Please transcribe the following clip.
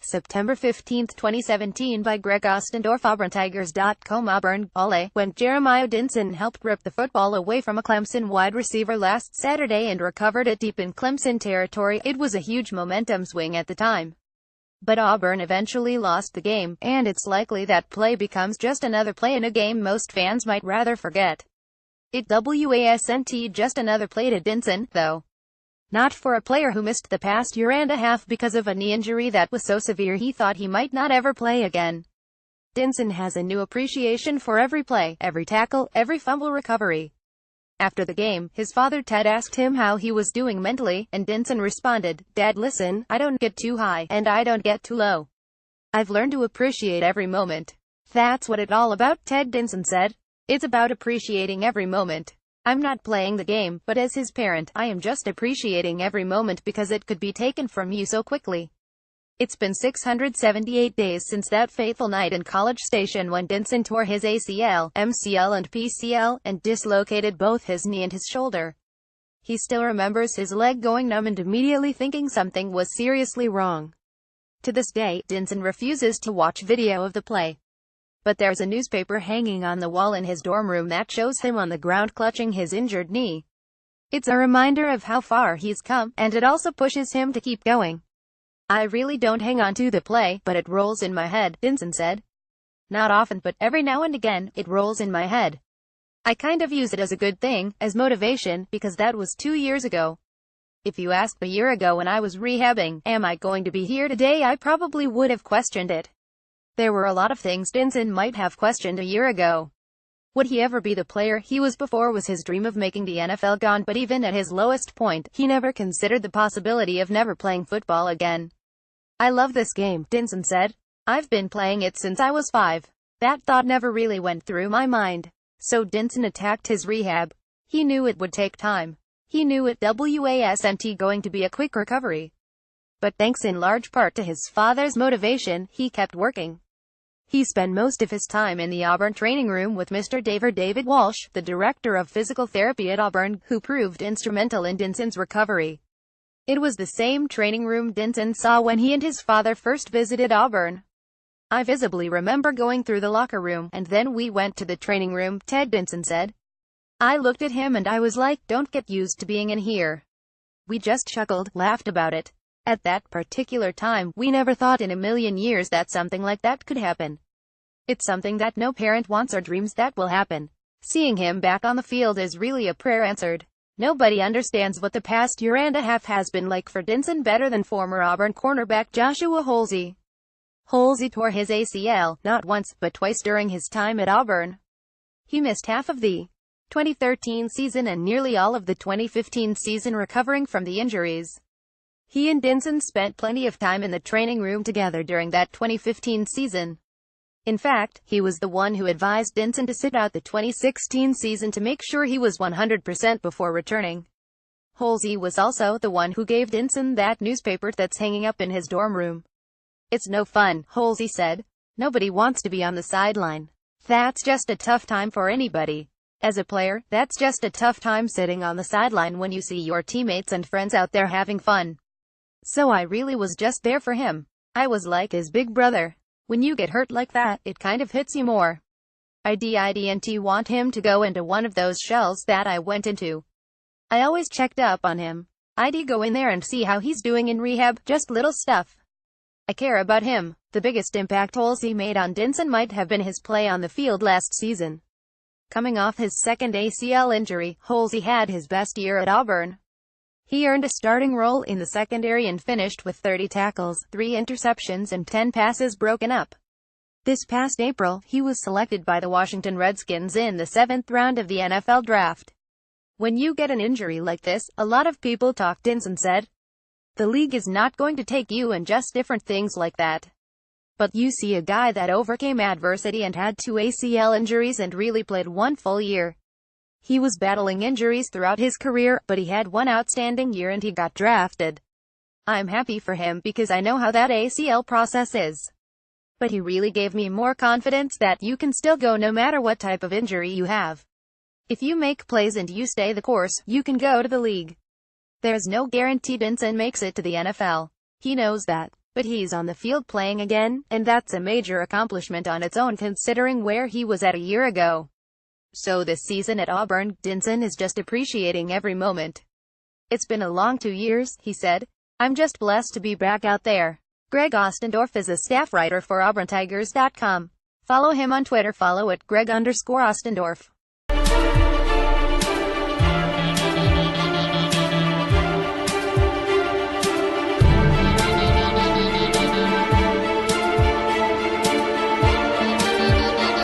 September 15, 2017 by Greg Ostendorf. AuburnTigers.comAUBURN. Ole, when Jeremiah Dinson helped rip the football away from a Clemson wide receiver last Saturday and recovered it deep in Clemson territory, it was a huge momentum swing at the time. But Auburn eventually lost the game, and it's likely that play becomes just another play in a game most fans might rather forget. It wasn't just another play to Dinson, though. Not for a player who missed the past year and a half because of a knee injury that was so severe he thought he might not ever play again. Dinson has a new appreciation for every play, every tackle, every fumble recovery. After the game, his father Ted asked him how he was doing mentally, and Dinson responded, "Dad, listen, I don't get too high, and I don't get too low. I've learned to appreciate every moment." "That's what it's all about," Ted Dinson said. "It's about appreciating every moment. I'm not playing the game, but as his parent, I am just appreciating every moment because it could be taken from you so quickly." It's been 678 days since that fateful night in College Station when Dinson tore his ACL, MCL and PCL, and dislocated both his knee and his shoulder. He still remembers his leg going numb and immediately thinking something was seriously wrong. To this day, Dinson refuses to watch video of the play. But there's a newspaper hanging on the wall in his dorm room that shows him on the ground clutching his injured knee. It's a reminder of how far he's come, and it also pushes him to keep going. "I really don't hang on to the play, but it rolls in my head," Dinson said. "Not often, but every now and again, it rolls in my head. I kind of use it as a good thing, as motivation, because that was 2 years ago. If you asked a year ago when I was rehabbing, am I going to be here today, I probably would have questioned it." There were a lot of things Dinson might have questioned a year ago. Would he ever be the player he was before? Was his dream of making the NFL gone? But even at his lowest point, he never considered the possibility of never playing football again. "I love this game," Dinson said. "I've been playing it since I was 5. That thought never really went through my mind." So Dinson attacked his rehab. He knew it would take time. He knew it wasn't going to be a quick recovery. But thanks in large part to his father's motivation, he kept working. He spent most of his time in the Auburn training room with Mr. David Walsh, the director of physical therapy at Auburn, who proved instrumental in Dinson's recovery. It was the same training room Dinson saw when he and his father first visited Auburn. "I visibly remember going through the locker room, and then we went to the training room," Ted Dinson said. "I looked at him and I was like, don't get used to being in here." We just chuckled, laughed about it. At that particular time, we never thought in a million years that something like that could happen. It's something that no parent wants or dreams that will happen. Seeing him back on the field is really a prayer answered. Nobody understands what the past year and a half has been like for Dinson better than former Auburn cornerback Joshua Holsey. Holsey tore his ACL, not once, but twice during his time at Auburn. He missed half of the 2013 season and nearly all of the 2015 season recovering from the injuries. He and Dinson spent plenty of time in the training room together during that 2015 season. In fact, he was the one who advised Dinson to sit out the 2016 season to make sure he was 100% before returning. Holsey was also the one who gave Dinson that newspaper that's hanging up in his dorm room. "It's no fun," Holsey said. "Nobody wants to be on the sideline. That's just a tough time for anybody. As a player, that's just a tough time sitting on the sideline when you see your teammates and friends out there having fun. So I really was just there for him. I was like his big brother. When you get hurt like that, it kind of hits you more. I didn't want him to go into one of those shells that I went into. I always checked up on him. I'd go in there and see how he's doing in rehab, just little stuff. I care about him." The biggest impact Holsey made on Dinson might have been his play on the field last season. Coming off his second ACL injury, Holsey had his best year at Auburn. He earned a starting role in the secondary and finished with 30 tackles, 3 interceptions and 10 passes broken up. This past April, he was selected by the Washington Redskins in the 7th round of the NFL draft. "When you get an injury like this, a lot of people talk," Dinson said. "The league is not going to take you and just different things like that. But you see a guy that overcame adversity and had 2 ACL injuries and really played 1 full year. He was battling injuries throughout his career, but he had 1 outstanding year and he got drafted. I'm happy for him because I know how that ACL process is. But he really gave me more confidence that you can still go no matter what type of injury you have. If you make plays and you stay the course, you can go to the league. There's no guarantee Dinson makes it to the NFL. He knows that. But he's on the field playing again, and that's a major accomplishment on its own considering where he was at a year ago. So this season at Auburn, Dinson is just appreciating every moment. It's been a long 2 years, he said. I'm just blessed to be back out there. Greg Ostendorf is a staff writer for AuburnTigers.com. Follow him on Twitter, follow at Greg_Ostendorf.